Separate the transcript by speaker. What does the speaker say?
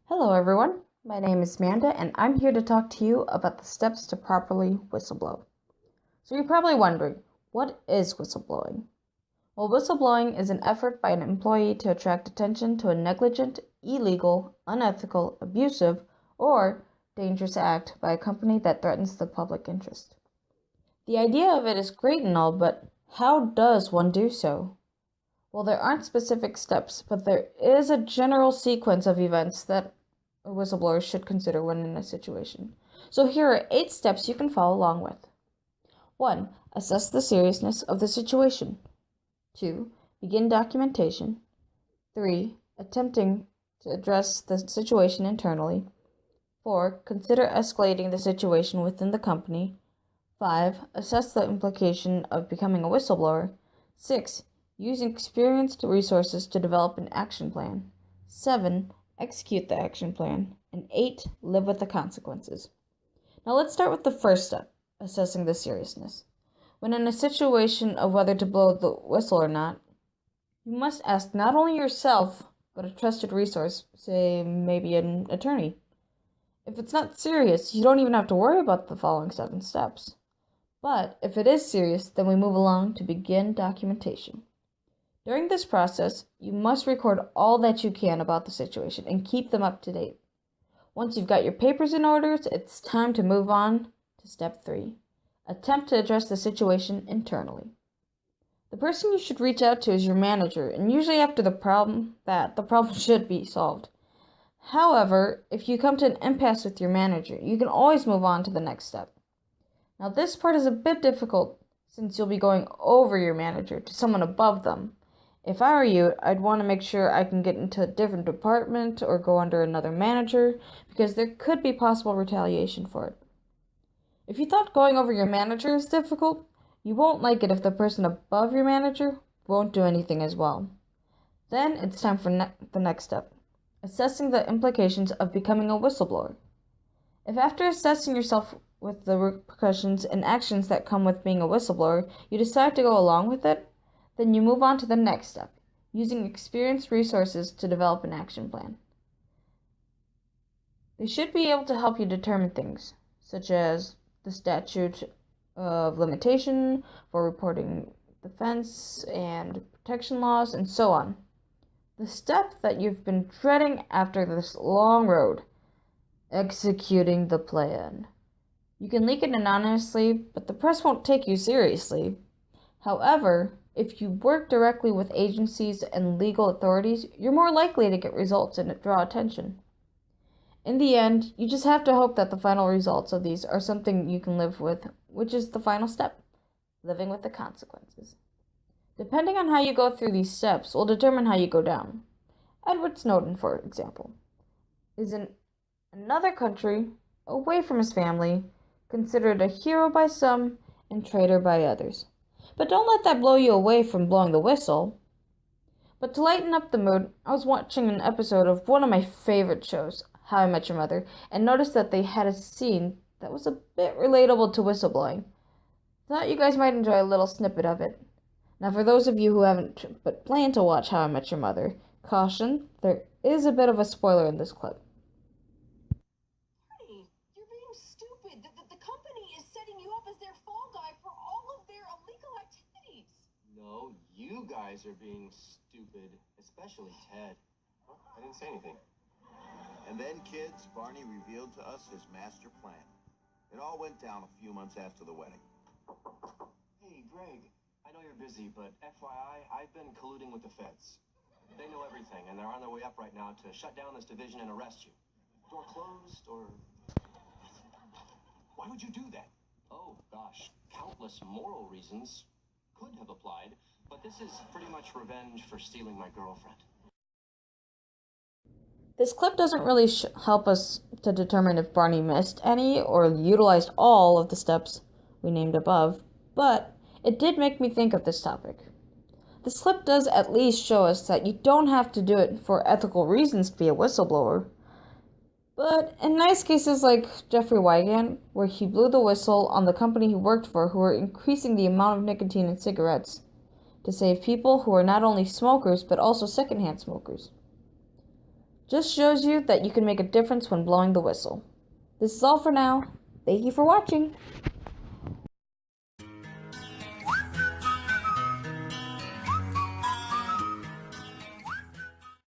Speaker 1: Hello, everyone. My name is Amanda, and I'm here to talk to you about the steps to properly whistleblow. So, you're probably wondering, what is whistleblowing? Well, whistleblowing is an effort by an employee to attract attention to a negligent, illegal, unethical, abusive, or dangerous act by a company that threatens the public interest. The idea of it is great and all, but how does one do so? Well, there aren't specific steps, but there is a general sequence of events that a whistleblower should consider when in a situation. So here are 8 steps you can follow along with. 1. Assess the seriousness of the situation. 2. Begin documentation. 3. Attempting to address the situation internally. 4. Consider escalating the situation within the company. 5. Assess the implication of becoming a whistleblower. 6. Use experienced resources to develop an action plan. 7. Execute the action plan. And 8. Live with the consequences. Now let's start with the first step, assessing the seriousness. When in a situation of whether to blow the whistle or not, you must ask not only yourself, but a trusted resource, say maybe an attorney. If it's not serious, you don't even have to worry about the following 7 steps. But if it is serious, then we move along to begin documentation. During this process, you must record all that you can about the situation and keep them up to date. Once you've got your papers in order, it's time to move on to step 3. Attempt to address the situation internally. The person you should reach out to is your manager, and usually after the problem should be solved. However, if you come to an impasse with your manager, you can always move on to the next step. Now this part is a bit difficult since you'll be going over your manager to someone above them. If I were you, I'd want to make sure I can get into a different department or go under another manager because there could be possible retaliation for it. If you thought going over your manager is difficult, you won't like it if the person above your manager won't do anything as well. Then it's time for the next step, assessing the implications of becoming a whistleblower. If after assessing yourself with the repercussions and actions that come with being a whistleblower, you decide to go along with it, then you move on to the next step, using experienced resources to develop an action plan. They should be able to help you determine things, such as the statute of limitation for reporting defense and protection laws, and so on. The step that you've been dreading after this long road, executing the plan. You can leak it anonymously, but the press won't take you seriously. However, if you work directly with agencies and legal authorities, you're more likely to get results and draw attention. In the end, you just have to hope that the final results of these are something you can live with, which is the final step, living with the consequences. Depending on how you go through these steps will determine how you go down. Edward Snowden, for example, is in another country, away from his family, considered a hero by some and traitor by others. But don't let that blow you away from blowing the whistle. But to lighten up the mood, I was watching an episode of one of my favorite shows, How I Met Your Mother, and noticed that they had a scene that was a bit relatable to whistleblowing. Thought you guys might enjoy a little snippet of it. Now for those of you who haven't but plan to watch How I Met Your Mother, caution, there is a bit of a spoiler in this clip.
Speaker 2: You're being stupid. The company is setting you up as their fall guy for all of their illegal activities.
Speaker 3: No, you guys are being stupid, especially Ted. Oh, I didn't say anything.
Speaker 4: And then, kids, Barney revealed to us his master plan. It all went down a few months after the wedding.
Speaker 3: Hey, Greg, I know you're busy, but FYI, I've been colluding with the feds. They know everything, and they're on their way up right now to shut down this division and arrest you. Door closed, or... Why would you do that? Oh, gosh, countless moral reasons could have applied, but this is pretty much revenge for stealing my girlfriend.
Speaker 1: This clip doesn't really help us to determine if Barney missed any or utilized all of the steps we named above, but it did make me think of this topic. This clip does at least show us that you don't have to do it for ethical reasons to be a whistleblower. But in nice cases like Jeffrey Wigand, where he blew the whistle on the company he worked for who were increasing the amount of nicotine in cigarettes to save people who are not only smokers but also secondhand smokers. Just shows you that you can make a difference when blowing the whistle. This is all for now. Thank you for watching.